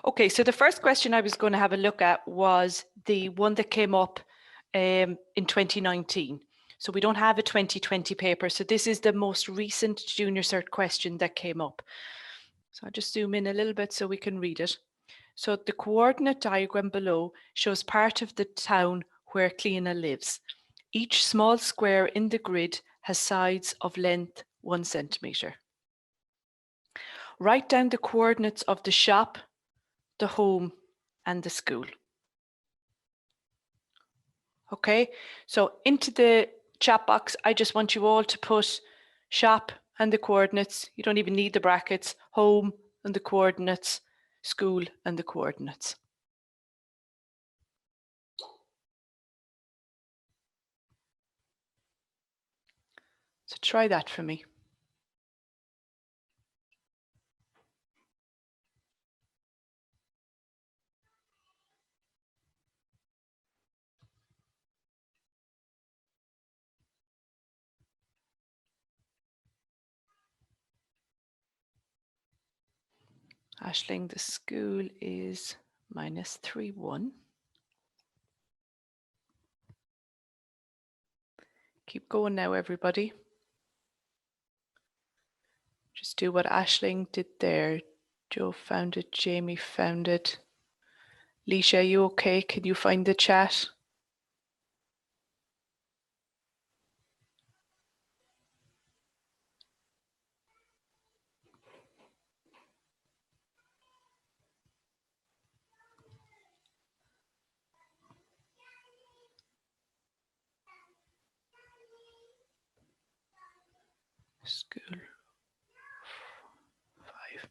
Okay, so the first question I was going to have a look at was the one that came up in 2019. So we don't have a 2020 paper. So this is the most recent Junior Cert question that came up. So I'll just zoom in a little bit so we can read it. So the coordinate diagram below shows part of the town where Cliona lives. Each small square in the grid has sides of length 1 centimetre. Write down the coordinates of the shop, the home, and the school. Okay, so into the chat box, I just want you all to put shop and the coordinates. You don't even need the brackets. Home and the coordinates, school and the coordinates. So try that for me. Aisling, the school is -3, 1. Keep going now, everybody. Just do what Aisling did there. Joe found it, Jamie found it. Leisha, are you okay? Can you find the chat? School 5.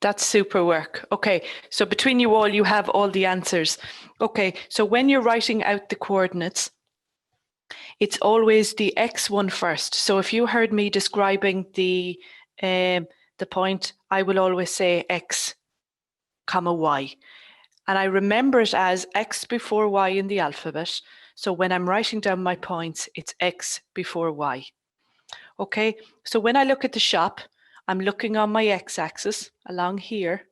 That's super work. Okay, so between you all, you have all the answers. Okay, so when you're writing out the coordinates, it's always the x one first. So if you heard me describing the point, I will always say x, comma y. And I remember it as x before y in the alphabet. So when I'm writing down my points, it's x before y. Okay, so when I look at the shop, I'm looking on my x-axis along here.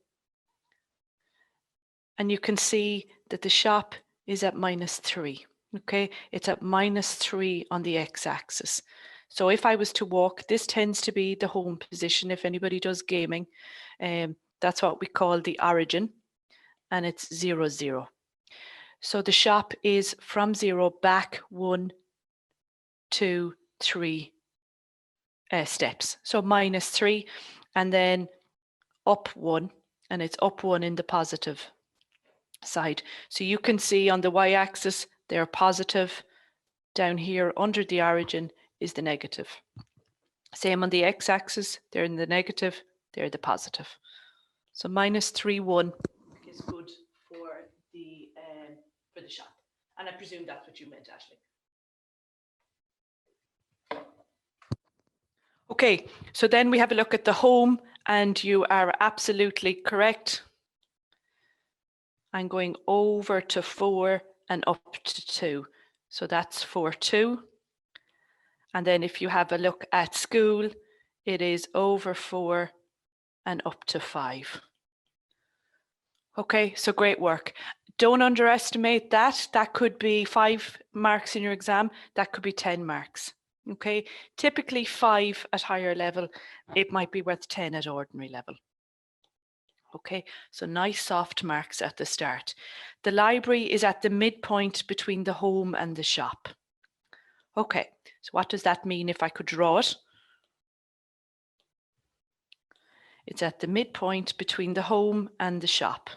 And you can see that the shop is at -3. Okay, it's at -3 on the x-axis. So if I was to walk, this tends to be the home position. If anybody does gaming, that's what we call the origin, and it's 0, 0. So the shop is from 0 back 1, 2, 3 steps. So -3, and then up 1, and it's up 1 in the positive side. So you can see on the y-axis, they're positive. Down here under the origin is the negative. Same on the x-axis, they're in the negative, they're the positive. So -3, 1 is good for the shop. And I presume that's what you meant, Ashley. Okay, so then we have a look at the home, and you are absolutely correct. I'm going over to 4 and up to 2. So that's 4, 2. And then if you have a look at school, it is over 4 and up to 5. Okay, so great work. Don't underestimate that. That could be 5 marks in your exam. That could be 10 marks. Okay, typically 5 at higher level. It might be worth 10 at ordinary level. Okay, so nice soft marks at the start. The library is at the midpoint between the home and the shop. Okay, so what does that mean if I could draw it? It's at the midpoint between the home and the shop.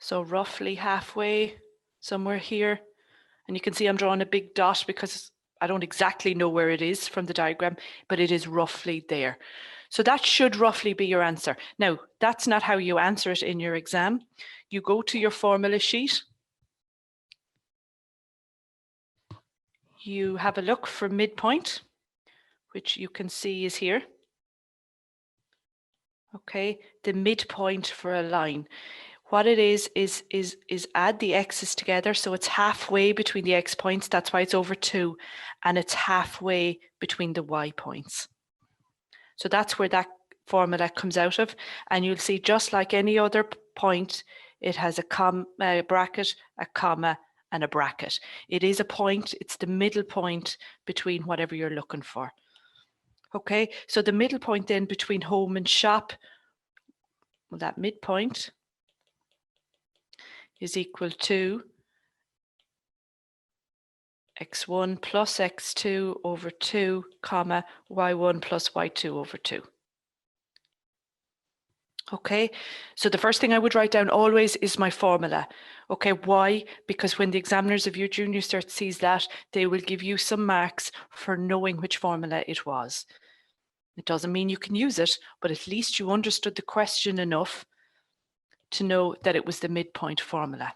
So roughly halfway, somewhere here. And you can see I'm drawing a big dot because I don't exactly know where it is from the diagram, but it is roughly there. So that should roughly be your answer. Now, that's not how you answer it in your exam. You go to your formula sheet. You have a look for midpoint, which you can see is here. Okay, the midpoint for a line. what it is add the x's together. So it's halfway between the x points. That's why it's over 2. And it's halfway between the y points. So that's where that formula comes out of. And you'll see, just like any other point, it has a bracket, a comma, and a bracket. It is a point. It's the middle point between whatever you're looking for. Okay, so the middle point then between home and shop, well, that midpoint is equal to x1 plus x2 over 2, comma, y1 plus y2 over 2. Okay, so the first thing I would write down always is my formula. Okay, why? Because when the examiners of your junior cert sees that, they will give you some marks for knowing which formula it was. It doesn't mean you can use it, but at least you understood the question enough to know that it was the midpoint formula.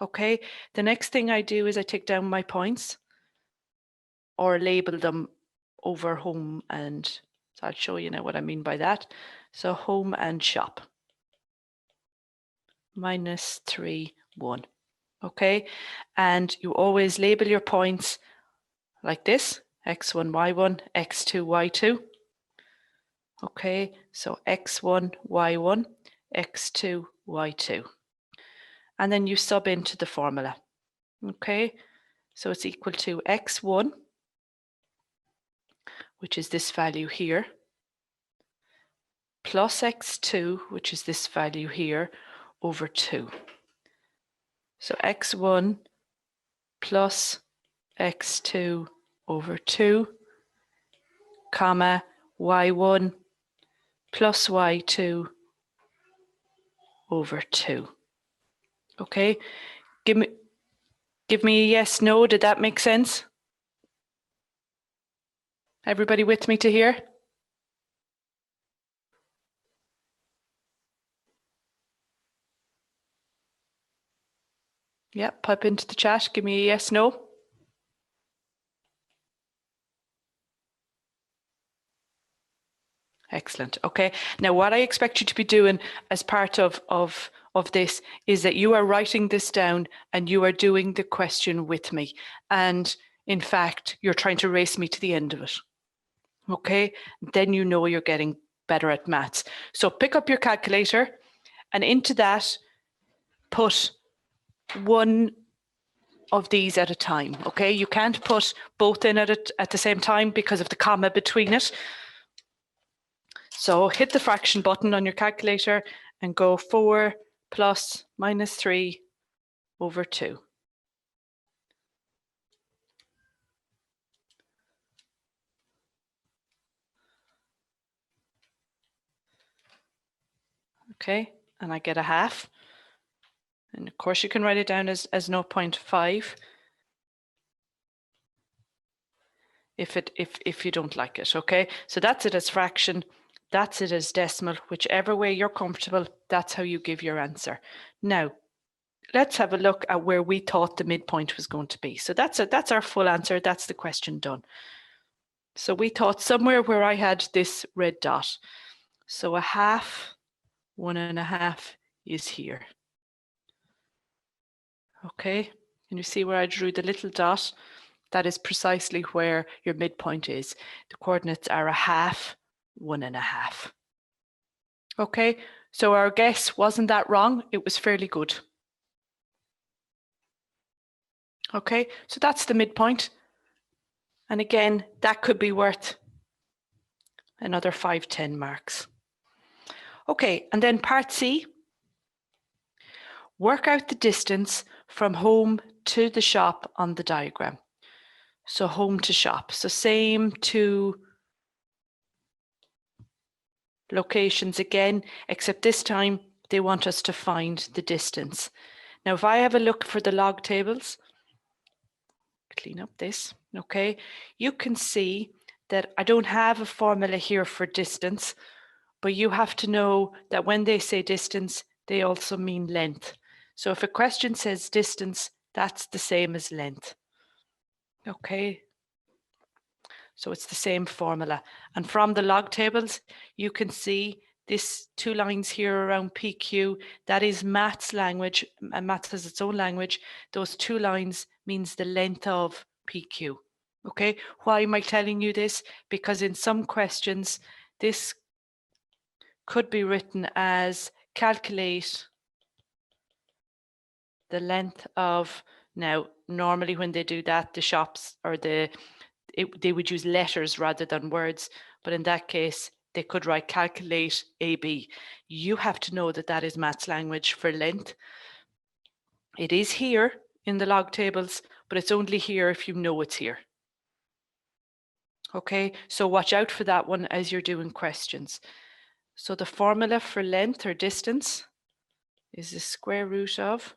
Okay, the next thing I do is I take down my points or label them over home and, so I'll show you now what I mean by that. So home and shop, -3, 1. Okay, and you always label your points like this: x1, y1, x2, y2. Okay, so x1, y1, x2, y2. And then you sub into the formula. Okay, so it's equal to x1, which is this value here, plus x2, which is this value here, over 2. So x1 plus x2 over 2, comma, y1 plus y2 over 2. Okay, give me a yes, no. Did that make sense? Everybody with me to here? Yeah, pipe into the chat. Give me a yes, no. Excellent. Okay. Now, what I expect you to be doing as part of this is that you are writing this down and you are doing the question with me. And in fact, you're trying to race me to the end of it. Okay. Then you know you're getting better at maths. So pick up your calculator and into that, put one of these at a time. Okay. You can't put both in at the same time because of the comma between it. So hit the fraction button on your calculator and go 4 plus -3 over 2. Okay, and I get a half. And of course you can write it down as 0.5 if you don't like it. Okay, so that's it as fraction. That's it as decimal. Whichever way you're comfortable, that's how you give your answer. Now, let's have a look at where we thought the midpoint was going to be. So that's our full answer. That's the question done. So we thought somewhere where I had this red dot. So a half, 1.5 is here. Okay, and you see where I drew the little dot? That is precisely where your midpoint is. The coordinates are a half, 1.5. Okay, so our guess wasn't that wrong. It was fairly good. Okay, so that's the midpoint. And again, that could be worth another 5, 10 marks. Okay, and then part C, work out the distance from home to the shop on the diagram. So home to shop. So same two locations again, except this time they want us to find the distance. Now, if I have a look for the log tables, clean up this, okay, you can see that I don't have a formula here for distance, but you have to know that when they say distance, they also mean length. So if a question says distance, that's the same as length. Okay, so it's the same formula. And from the log tables, you can see this 2 lines here around PQ, that is maths language, and maths has its own language. Those 2 lines means the length of PQ. Okay, why am I telling you this? Because in some questions, this could be written as calculate the length of, now normally when they do that, the shops or they would use letters rather than words, but in that case they could write calculate AB. You have to know that that is maths language for length. It is here in the log tables, but it's only here if you know it's here. Okay, so watch out for that one as you're doing questions. So the formula for length or distance is the square root of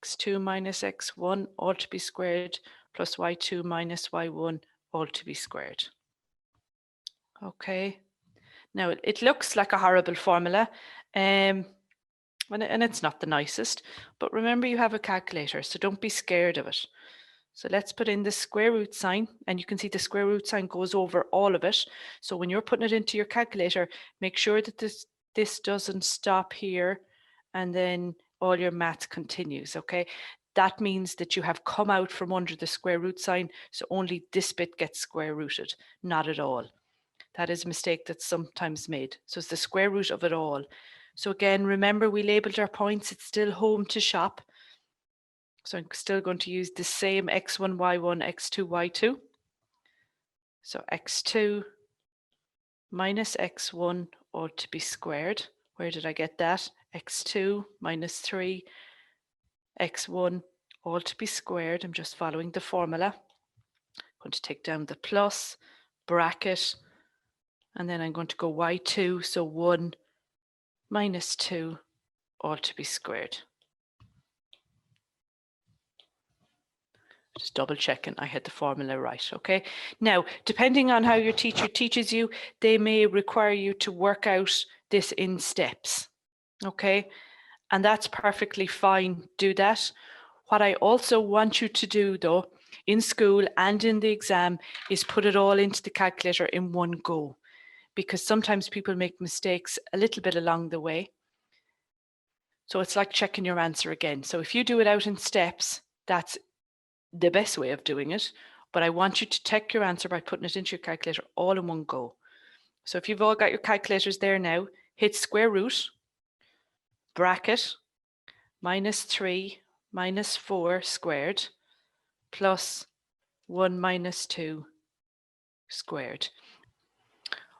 x2 minus x1 all to be squared plus y2 minus y1 all to be squared. Okay, now it looks like a horrible formula, and it's not the nicest, but remember you have a calculator, so don't be scared of it. So let's put in the square root sign, and you can see the square root sign goes over all of it. So when you're putting it into your calculator, make sure that this doesn't stop here and then all your math continues, okay? That means that you have come out from under the square root sign, so only this bit gets square rooted, not at all. That is a mistake that's sometimes made. So it's the square root of it all. So again, remember we labeled our points, it's still home to shop. So I'm still going to use the same x1, y1, x2, y2. So x2 minus x1 all to be squared. Where did I get that? x2 minus 3, x1 all to be squared. I'm just following the formula. I'm going to take down the plus, bracket, and then I'm going to go y2, so 1 minus 2 all to be squared. Just double checking I had the formula right, okay? Now, depending on how your teacher teaches you, they may require you to work out this in steps, okay? And that's perfectly fine, do that. What I also want you to do though, in school and in the exam, is put it all into the calculator in one go, because sometimes people make mistakes a little bit along the way. So it's like checking your answer again. So if you do it out in steps, that's the best way of doing it, but I want you to check your answer by putting it into your calculator all in one go. So if you've all got your calculators there now, hit square root, bracket, minus 3 minus 4 squared, plus 1 minus 2 squared.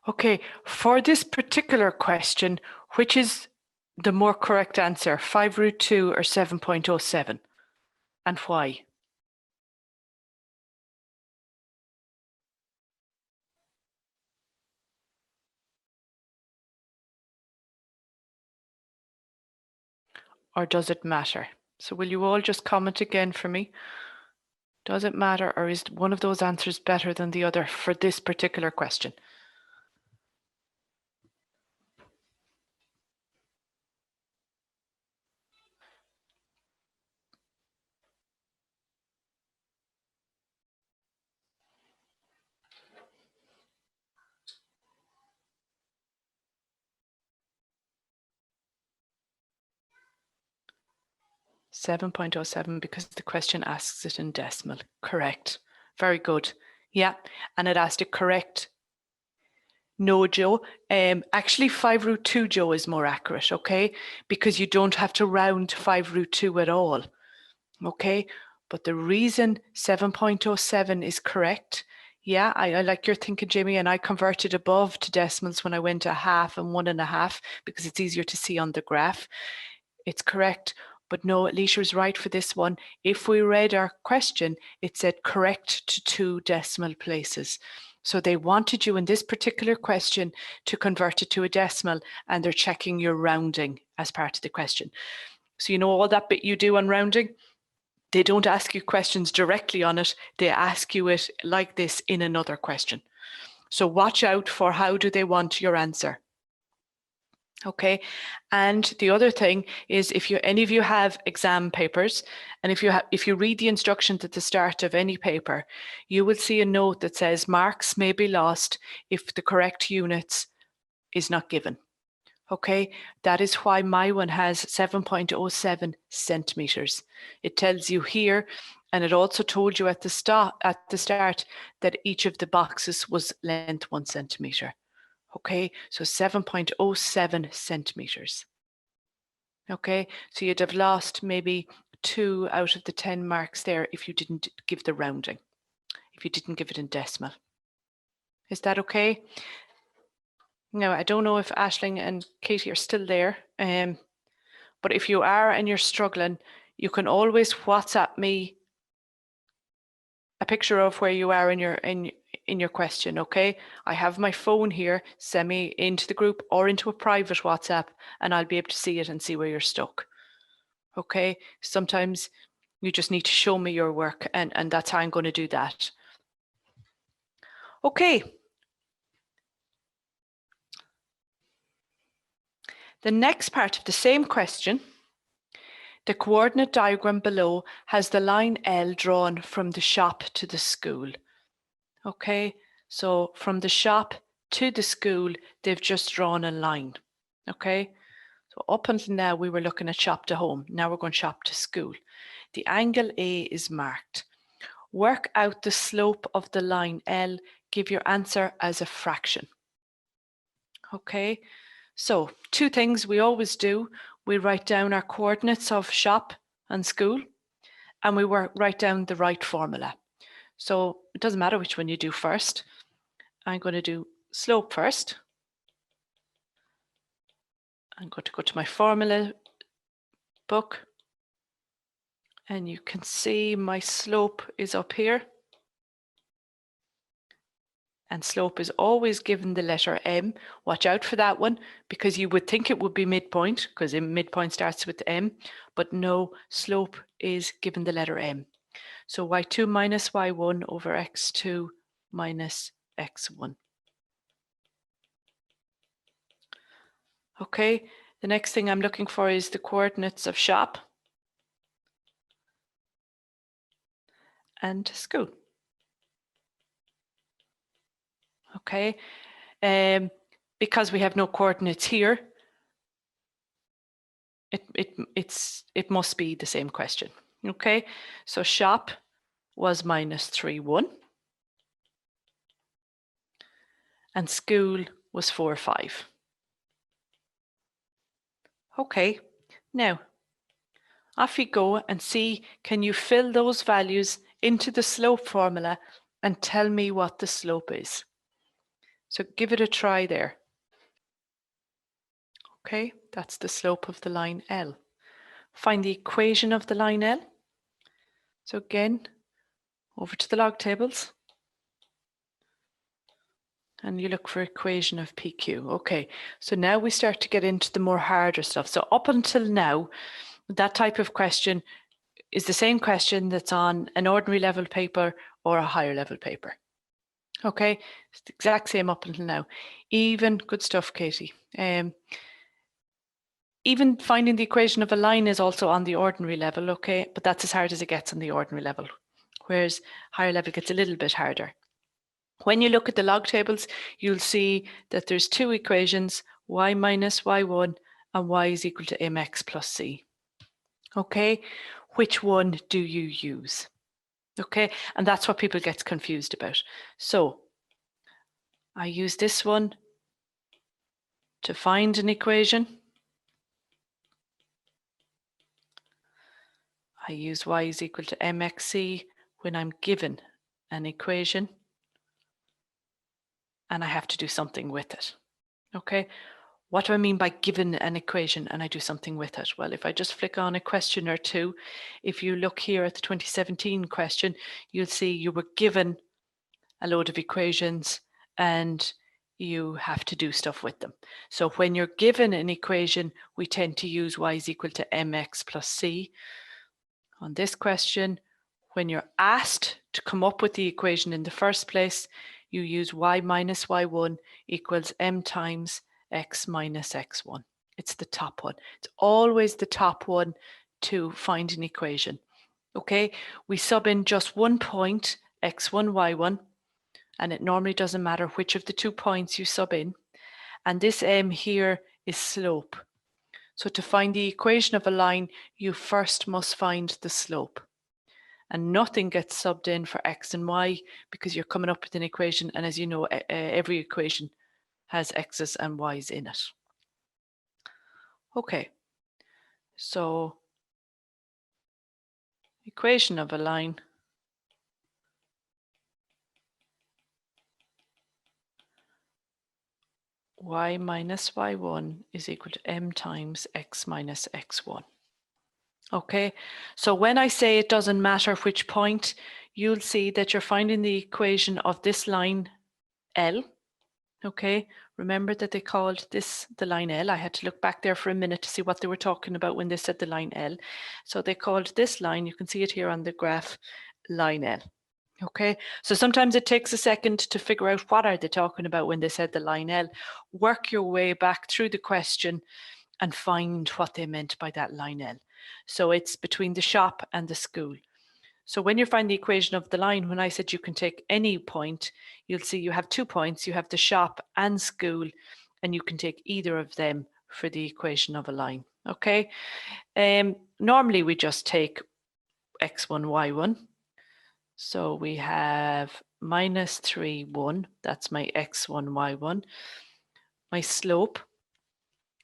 Okay, for this particular question, which is the more correct answer, 5 root 2 or 7.07, and why? Or does it matter? So will you all just comment again for me? Does it matter, or is one of those answers better than the other for this particular question? $7.07 because the question asks it in decimal. Correct. Very good. Yeah, and it asked it correct. No, Joe. Actually, 5 root 2, Joe, is more accurate, okay? Because you don't have to round 5 root 2 at all, okay? But the reason 7.07 is correct, yeah, I like your thinking, Jamie, and I converted above to decimals when I went to half and 1.5 because it's easier to see on the graph. It's correct. But no, Alicia was right for this one. If we read our question, it said correct to 2 decimal places. So they wanted you in this particular question to convert it to a decimal, and they're checking your rounding as part of the question. So you know all that bit you do on rounding? They don't ask you questions directly on it. They ask you it like this in another question. So watch out for how do they want your answer. Okay, and the other thing is if any of you have exam papers, and if you read the instructions at the start of any paper, you will see a note that says marks may be lost if the correct units is not given. Okay, that is why my one has 7.07 centimeters. It tells you here, and it also told you at the start that each of the boxes was length 1 centimeter. Okay, so 7.07 centimeters. Okay, so you'd have lost maybe 2 out of the 10 marks there if you didn't give the rounding, if you didn't give it in decimal. Is that okay? Now, I don't know if Aisling and Katie are still there, but if you are and you're struggling, you can always WhatsApp me a picture of where you are in your question, okay? I have my phone here, send me into the group or into a private WhatsApp and I'll be able to see it and see where you're stuck, okay? Sometimes you just need to show me your work and that's how I'm going to do that. Okay. The next part of the same question, the coordinate diagram below has the line L drawn from the shop to the school. Okay, so from the shop to the school, they've just drawn a line. Okay, so up until now, we were looking at shop to home. Now we're going shop to school. The angle A is marked. Work out the slope of the line L. Give your answer as a fraction. Okay, so 2 things we always do. We write down our coordinates of shop and school, and we write down the right formula. So it doesn't matter which one you do first. I'm going to do slope first. I'm going to go to my formula book, and you can see my slope is up here. And slope is always given the letter M. Watch out for that one, because you would think it would be midpoint, because midpoint starts with M, but no, slope is given the letter M. So y2 minus y1 over x2 minus x1. Okay, the next thing I'm looking for is the coordinates of shop and school. Okay, because we have no coordinates here, it must be the same question. Okay, so shop was minus 3, 1, and school was 4, 5. Okay, now off you go and see, can you fill those values into the slope formula and tell me what the slope is? So give it a try there. Okay, that's the slope of the line L. Find the equation of the line L. So again, over to the log tables. And you look for equation of PQ. Okay, so now we start to get into the more harder stuff. So up until now, that type of question is the same question that's on an ordinary level paper or a higher level paper. Okay, it's the exact same up until now. Even, good stuff, Katie. Even finding the equation of a line is also on the ordinary level, okay, but that's as hard as it gets on the ordinary level, whereas higher level gets a little bit harder. When you look at the log tables, you'll see that there's 2 equations, y minus y1 and y is equal to mx plus c. Okay, which one do you use? Okay, and that's what people get confused about. So I use this one to find an equation. I use y is equal to mxc when I'm given an equation and I have to do something with it. Okay, what do I mean by given an equation and I do something with it? Well, if I just flick on a question or two, if you look here at the 2017 question, you'll see you were given a load of equations and you have to do stuff with them. So when you're given an equation, we tend to use y is equal to mx plus c. On this question, when you're asked to come up with the equation in the first place, you use y minus y1 equals m times x minus x1. It's the top one. It's always the top one to find an equation. Okay, we sub in just 1 point, x1, y1, and it normally doesn't matter which of the 2 points you sub in. And this m here is slope. So to find the equation of a line, you first must find the slope. And nothing gets subbed in for x and y because you're coming up with an equation. And as you know, every equation has x's and y's in it. Okay, so equation of a line y minus y1 is equal to m times x minus x1. Okay, so when I say it doesn't matter which point, you'll see that you're finding the equation of this line L. Okay, remember that they called this the line L. I had to look back there for a minute to see what they were talking about when they said the line L. So they called this line, you can see it here on the graph, line L. Okay, so sometimes it takes a second to figure out what are they talking about when they said the line L. Work your way back through the question and find what they meant by that line L. So it's between the shop and the school. So when you find the equation of the line, when I said you can take any point, you'll see you have 2 points. You have the shop and school, and you can take either of them for the equation of a line. Okay. Normally we just take x1, y1. So we have minus 3, 1. That's my x1, y1. My slope.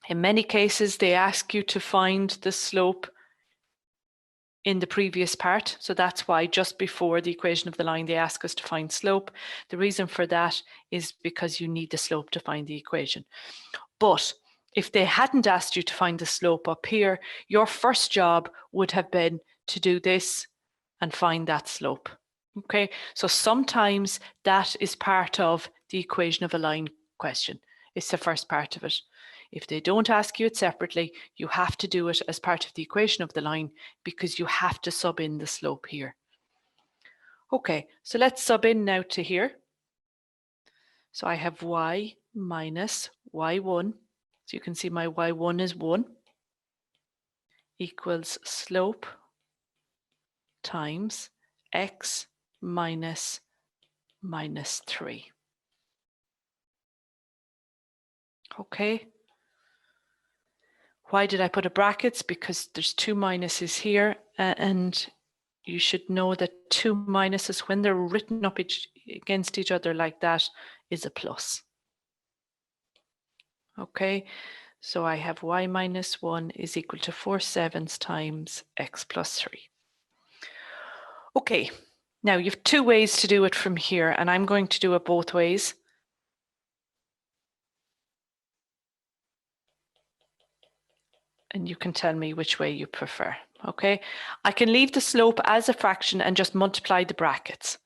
In many cases, they ask you to find the slope in the previous part. So that's why just before the equation of the line, they ask us to find slope. The reason for that is because you need the slope to find the equation. But if they hadn't asked you to find the slope up here, your first job would have been to do this and find that slope. Okay, so sometimes that is part of the equation of a line question. It's the first part of it. If they don't ask you it separately, you have to do it as part of the equation of the line because you have to sub in the slope here. Okay, so let's sub in now to here. So I have y minus y1. So you can see my y1 is 1 equals slope times x minus 3. Okay. Why did I put a brackets? Because there's 2 minuses here, and you should know that 2 minuses, when they're written up against each other like that, is a plus. Okay, so I have y minus 1 is equal to 4/7 times x plus 3. Okay, now you have 2 ways to do it from here, and I'm going to do it both ways. And you can tell me which way you prefer. Okay, I can leave the slope as a fraction and just multiply the brackets.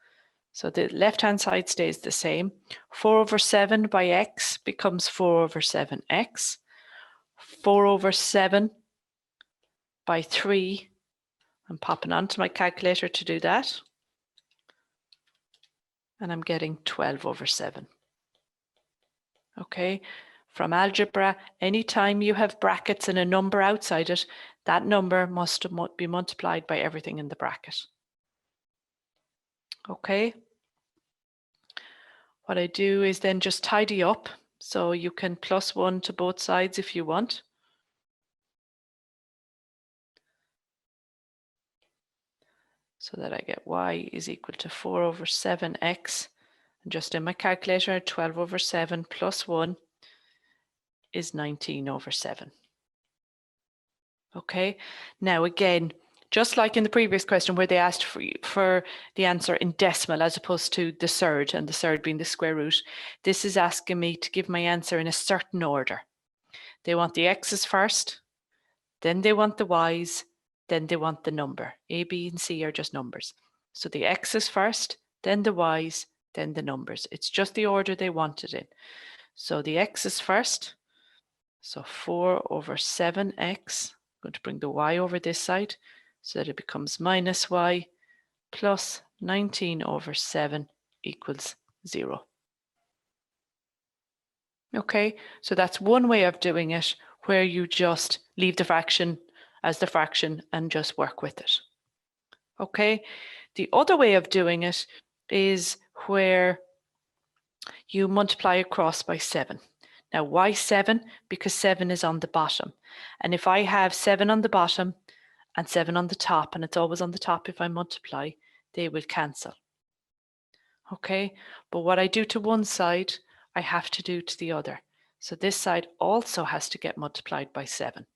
So the left-hand side stays the same. 4/7 by x becomes 4/7x. 4/7 by 3. I'm popping onto my calculator to do that. And I'm getting 12/7. Okay. From algebra, anytime you have brackets and a number outside it, that number must be multiplied by everything in the bracket. Okay. What I do is then just tidy up. So you can +1 to both sides if you want. So that I get y is equal to 4/7x. And just in my calculator, 12/7 plus 1 is 19/7. Okay, now again, just like in the previous question where they asked for the answer in decimal as opposed to the third, and the third being the square root, this is asking me to give my answer in a certain order. They want the x's first, then they want the y's, then they want the number. A, B, and C are just numbers. So the x's first, then the y's, then the numbers. It's just the order they want it in. So the x's first, so 4/7x. I'm going to bring the y over this side so that it becomes minus y plus 19/7 equals 0. Okay, so that's one way of doing it where you just leave the fraction as the fraction and just work with it. Okay, the other way of doing it is where you multiply across by 7. Now, why 7? Because 7 is on the bottom. And if I have 7 on the bottom and 7 on the top, and it's always on the top if I multiply, they will cancel. Okay, but what I do to one side, I have to do to the other. So this side also has to get multiplied by 7.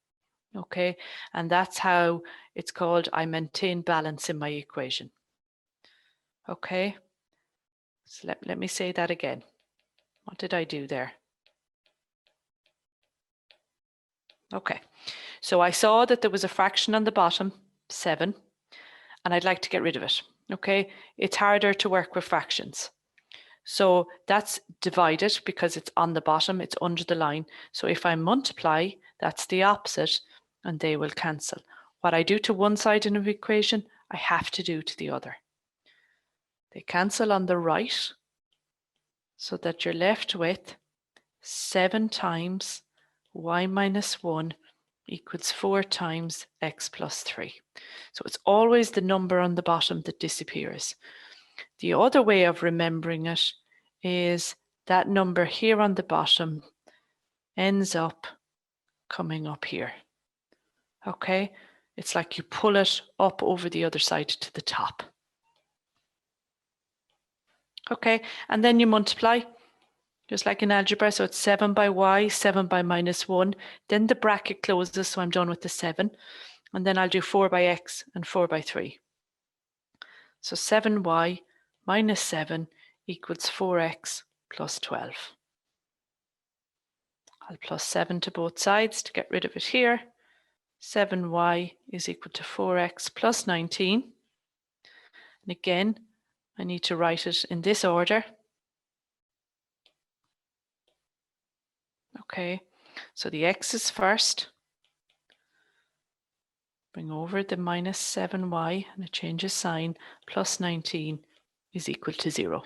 Okay, and that's how it's called I maintain balance in my equation. Okay, so let me say that again. What did I do there? Okay, so I saw that there was a fraction on the bottom, 7, and I'd like to get rid of it. Okay, it's harder to work with fractions. So that's divided because it's on the bottom, it's under the line. So if I multiply, that's the opposite, and they will cancel. What I do to one side in an equation, I have to do to the other. They cancel on the right, so that you're left with 7 times y minus 1 equals 4 times x plus 3. So it's always the number on the bottom that disappears. The other way of remembering it is that number here on the bottom ends up coming up here. Okay, it's like you pull it up over the other side to the top. Okay, and then you multiply, just like in algebra. So it's 7 by y, 7 by minus 1. Then the bracket closes, so I'm done with the 7. And then I'll do 4 by x and 4 by 3. So 7y minus 7 equals 4x plus 12. I'll plus 7 to both sides to get rid of it here. 7y is equal to 4x plus 19. And again, I need to write it in this order. Okay, so the x's first. Bring over the minus 7y and it changes sign, plus 19 is equal to 0.